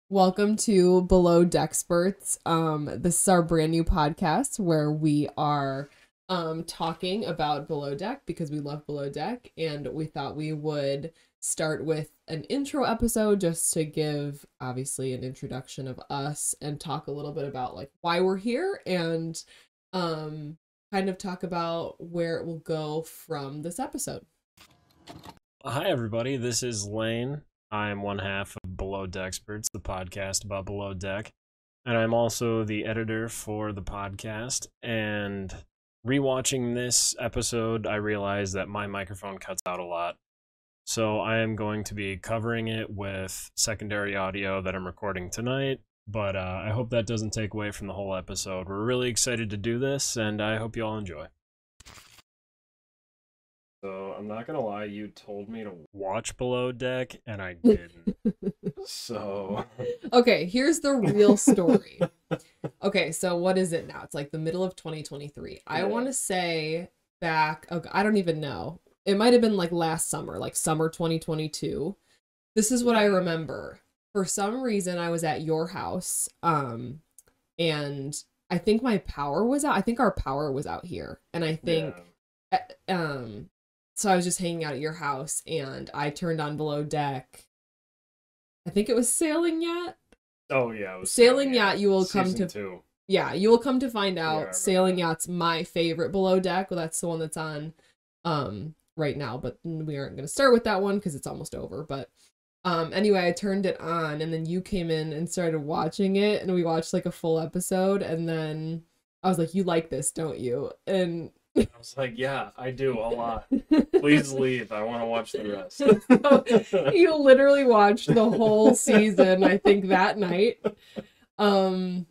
Welcome to Below Dexperts. This is our brand new podcast where we are talking about Below Deck because we love Below Deck, and we thought we would start with an intro episode just to give obviously an introduction of us and talk a little bit about like why we're here and kind of talk about where it will go from this episode. Hi everybody, this is Lane. I'm one half of Below Dexperts, the podcast about Below Deck, and I'm also the editor for the podcast. And rewatching this episode, I realized that my microphone cuts out a lot. So I am going to be covering it with secondary audio that I'm recording tonight, but I hope that doesn't take away from the whole episode. We're really excited to do this, and I hope you all enjoy. So, I'm not gonna lie, you told me to watch Below Deck, and I didn't. So... Okay, here's the real story. Okay, so what is it now? It's like the middle of 2023. Yeah. I want to say back... Okay, I don't even know. It might have been like last summer, like summer 2022. This is what I remember. For some reason, I was at your house, and I think my power was out. I think our power was out here. And I think... Yeah. So I was just hanging out at your house, and I turned on Below Deck. I think it was Sailing Yacht. Oh yeah, it was Sailing Yacht. You will come Season to 2. Yeah, you will come to find out. Yeah, Sailing Yacht's my favorite Below Deck. Well, that's the one that's on right now, but we aren't going to start with that one because it's almost over. But anyway, I turned it on, and then you came in and started watching it, and we watched like a full episode, and then I was like, "You like this, don't you?" And I was like, yeah, I do a lot. Please leave. I want to watch the rest. You literally watched the whole season, I think, that night. And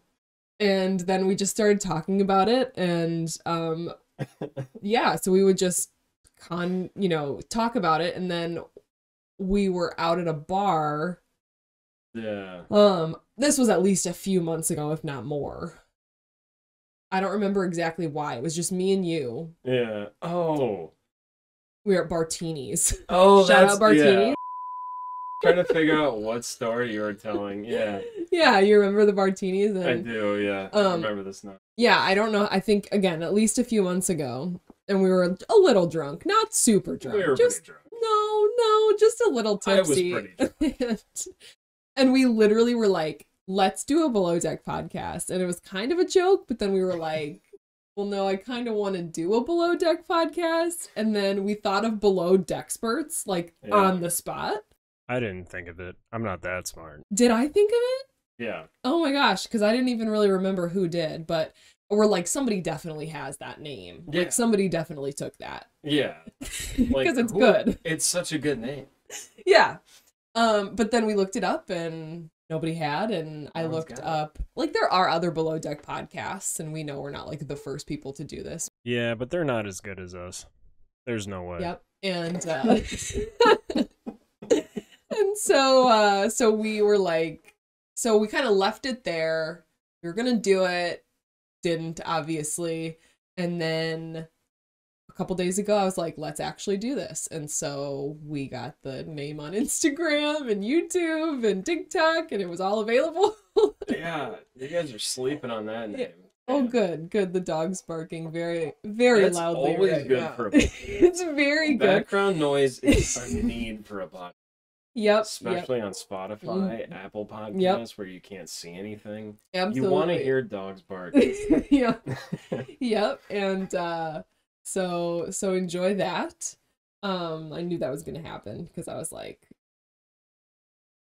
then we just started talking about it. And yeah, so we would just talk about it. And then we were out at a bar. Yeah. This was at least a few months ago, if not more. I don't remember exactly why. It was just me and you. Yeah. Oh. We were at Bartini's. Oh, Shout out Bartini's. Yeah. Trying to figure out what story you were telling. Yeah. Yeah, you remember the Bartini's? I do, yeah. I remember this now. Yeah, I don't know. I think, again, at least a few months ago. And we were a little drunk. Not super drunk. We were just pretty drunk. No, just a little tipsy. I was pretty drunk. And we literally were like, let's do a Below Deck podcast. And it was kind of a joke, but then we were like, well, no, I kind of want to do a Below Deck podcast. And then we thought of Below Dexperts, like, on the spot. I didn't think of it. I'm not that smart. Did I think of it? Yeah. Oh my gosh, because I didn't even really remember who did, but we're like, somebody definitely has that name. Yeah. Like, somebody definitely took that. Yeah. Because it's good. It's such a good name. Yeah. But then we looked it up and nobody had, and I looked up, like, there are other Below Deck podcasts, and we know we're not, like, the first people to do this. Yeah, but they're not as good as us. There's no way. Yep, and, and so we were like, so we kind of left it there. We were gonna do it, didn't, obviously, and then a couple days ago, I was like, let's actually do this. And so we got the name on Instagram and YouTube and TikTok, and it was all available. Yeah, you guys are sleeping on that name. Oh, good. The dog's barking very, very That's loudly. Always right good now. for a podcast. It's very good. Background noise is a need for a podcast. Yep. Especially on Spotify, Apple Podcasts, where you can't see anything. Absolutely. You want to hear dogs bark. Yeah. Yep. And so enjoy that. I knew that was gonna happen because I was like,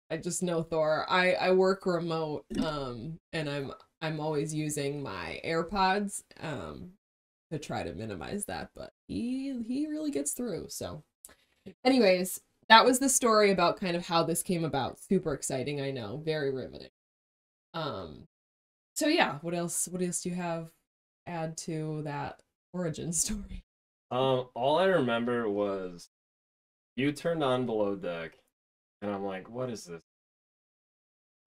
I just know Thor. I work remote, and I'm always using my AirPods to try to minimize that, but he really gets through. So anyways, that was the story about kind of how this came about. Super exciting, I know. Very riveting. So yeah, what else do you have to add to that origin story? All I remember was you turned on Below Deck, and I'm like, what is this?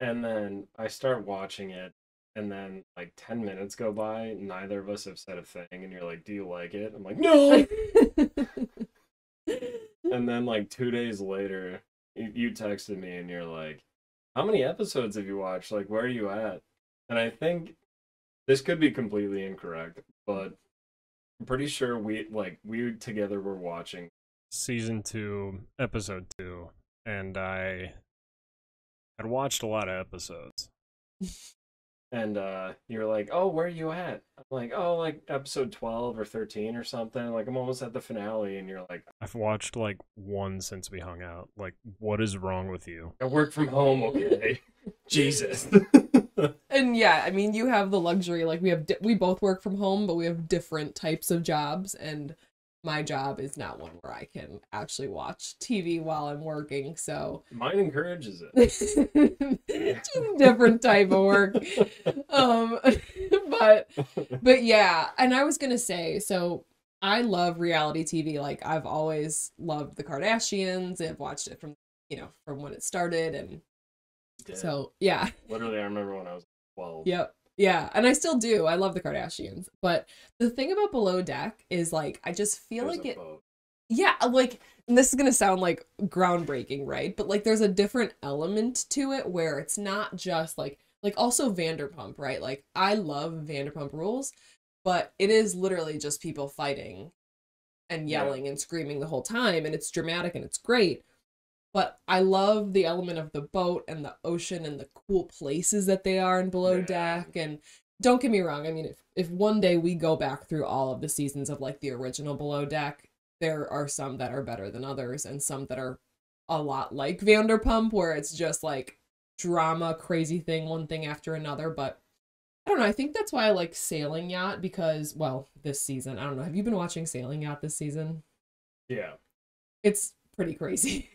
And then I start watching it, and then like 10 minutes go by, neither of us have said a thing, and you're like, do you like it? I'm like, no! And then like 2 days later, you texted me and you're like, how many episodes have you watched? Like, where are you at? And I think this could be completely incorrect, but I'm pretty sure we together were watching season 2, episode 2, and I had watched a lot of episodes. And you were like, "Oh, where are you at?" I'm like, "Oh, like episode 12 or 13 or something. Like I'm almost at the finale." And you're like, "I've watched like one since we hung out. Like, what is wrong with you?" I work from home, okay? Jesus. And yeah, I mean, you have the luxury, like we both work from home, but we have different types of jobs, and my job is not one where I can actually watch TV while I'm working, so Mine encourages it. just a different type of work. But yeah, and I was gonna say, so I love reality TV. Like I've always loved the Kardashians. I've watched it from from when it started, and so yeah. Literally, I remember when I was 12. Yep. Yeah, and I still do. I love the Kardashians. But the thing about Below Deck is like I just feel There's like a it boat. yeah, like and this is going to sound like groundbreaking, right? But like there's a different element to it where it's not just like also Vanderpump, right? Like I love Vanderpump Rules, but it is literally just people fighting and yelling and screaming the whole time, and it's dramatic and it's great. But I love the element of the boat and the ocean and the cool places that they are in Below Deck. And don't get me wrong, I mean, if one day we go back through all of the seasons of like the original Below Deck, there are some that are better than others and some that are a lot like Vanderpump, where it's just like drama, crazy thing, one thing after another. But I don't know, I think that's why I like Sailing Yacht because, well, this season, I don't know, have you been watching Sailing Yacht this season? Yeah. It's pretty crazy.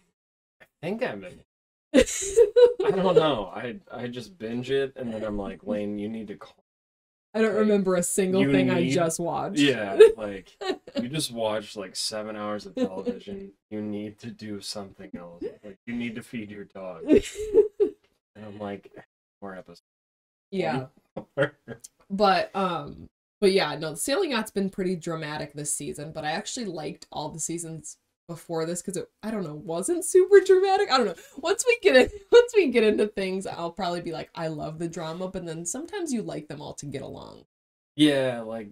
I think I'm in. I don't know. I just binge it and then I'm like, Lane, you need to call. I don't remember a single thing I just watched. Yeah, like you just watched like 7 hours of television. You need to do something else. Like you need to feed your dog. And I'm like, more episodes. Yeah. But yeah, no, Sailing Yacht's been pretty dramatic this season, but I actually liked all the seasons before this because I don't know, wasn't super dramatic. I don't know. Once we get into things, I'll probably be like, I love the drama, but then sometimes you like them all to get along. Yeah, like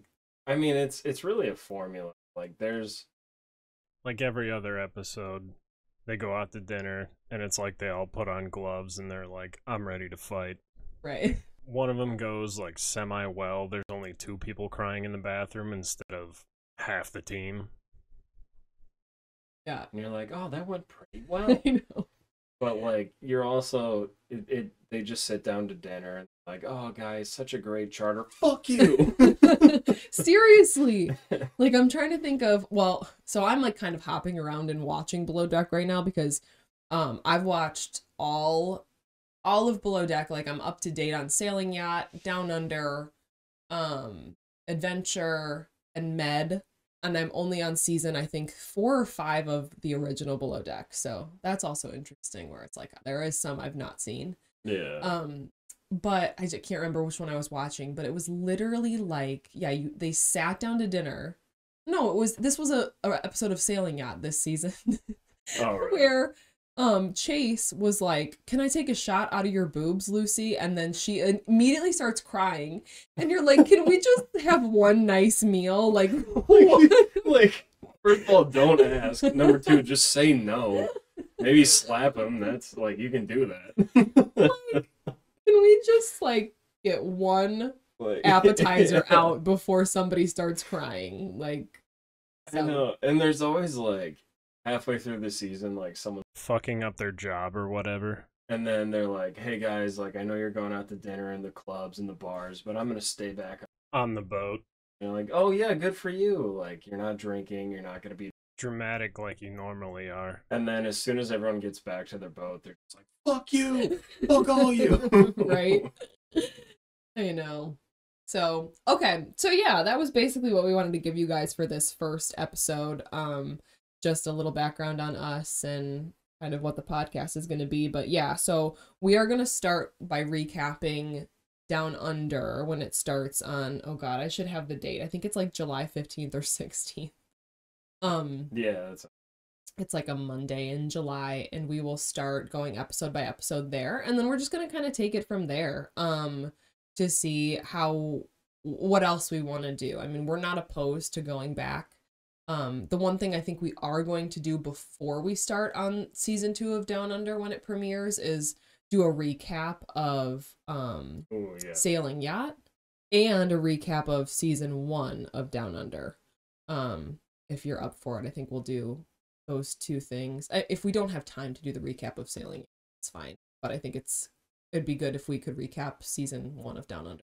I mean it's really a formula. Like there's like every other episode they go out to dinner and it's like they all put on gloves and they're like, I'm ready to fight. Right. One of them goes like semi well. There's only 2 people crying in the bathroom instead of half the team. Yeah. And you're like, oh, that went pretty well. I know. But like, you're also they just sit down to dinner and like, oh, guys, such a great charter. Fuck you. Seriously. Like I'm trying to think of, well, so I'm like kind of hopping around and watching Below Deck right now because I've watched all of Below Deck. Like I'm up to date on Sailing Yacht, Down Under, Adventure, and Med. And I'm only on season, I think, 4 or 5 of the original Below Deck. So that's also interesting where it's like, there is some I've not seen. Yeah. But I just can't remember which one I was watching, but it was literally like, yeah, they sat down to dinner. No, this was a episode of Sailing Yacht this season. Oh, right. Where Chase was like, can I take a shot out of your boobs, Lucy? And then she immediately starts crying. And you're like, can we just have one nice meal? Like, like, first of all, don't ask. Number 2, just say no. Maybe slap him. That's like, you can do that. Like, can we just like get one appetizer out before somebody starts crying? Like, I know. And there's always like, halfway through the season, like someone fucking up their job or whatever. And then they're like, hey guys, like I know you're going out to dinner and the clubs and the bars, but I'm going to stay back on the boat. And you're like, oh yeah, good for you. Like you're not drinking, you're not going to be dramatic like you normally are. And then as soon as everyone gets back to their boat, they're just like, fuck you, fuck all you. Right? I know. So, okay. So yeah, that was basically what we wanted to give you guys for this first episode. Just a little background on us and kind of what the podcast is going to be. But yeah, so we are going to start by recapping Down Under when it starts on, oh God, I should have the date. I think it's like July 15th or 16th. Yeah, that's It's like a Monday in July, and we will start going episode by episode there. And then we're just going to kind of take it from there to see what else we want to do. I mean, we're not opposed to going back. The one thing I think we are going to do before we start on season 2 of Down Under when it premieres is do a recap of Sailing Yacht and a recap of season 1 of Down Under. If you're up for it, I think we'll do those 2 things. If we don't have time to do the recap of Sailing, it's fine. But I think it'd be good if we could recap season 1 of Down Under.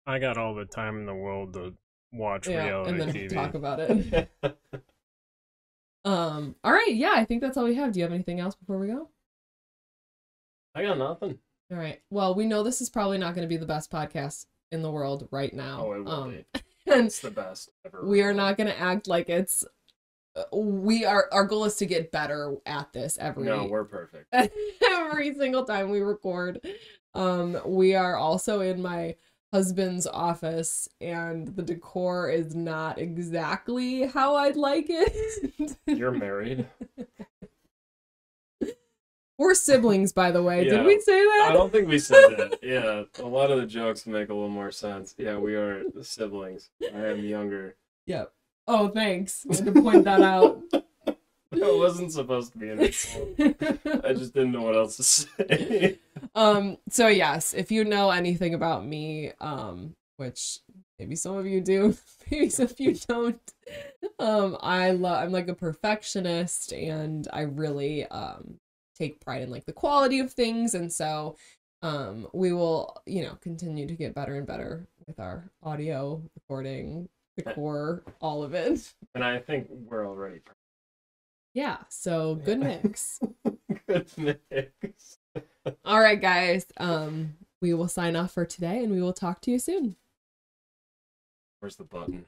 I got all the time in the world to watch reality and then TV. Talk about it. All right, yeah, I think that's all we have. Do you have anything else before we go? I got nothing. All right. Well, we know this is probably not going to be the best podcast in the world right now. Oh, it will be. And it's the best ever. We are not going to act like it's. Our goal is to get better at this No, we're perfect. every single time we record. We are also in my husband's office, and the decor is not exactly how I'd like it. You're married? We're siblings, by the way. Yeah. Did we say that? I don't think we said that. Yeah, a lot of the jokes make a little more sense. Yeah, we are siblings. I am younger. Yep. Oh, thanks. I had to point that out. That wasn't supposed to be an insult. I just didn't know what else to say. So yes, if you know anything about me, which maybe some of you do, maybe some of you don't, I'm like a perfectionist, and I really take pride in like the quality of things, and so we will, continue to get better and better with our audio recording, decor, all of it. And I think we're already perfect. Yeah, so good mix. Good mix. All right, guys. We will sign off for today, and we will talk to you soon. Where's the button?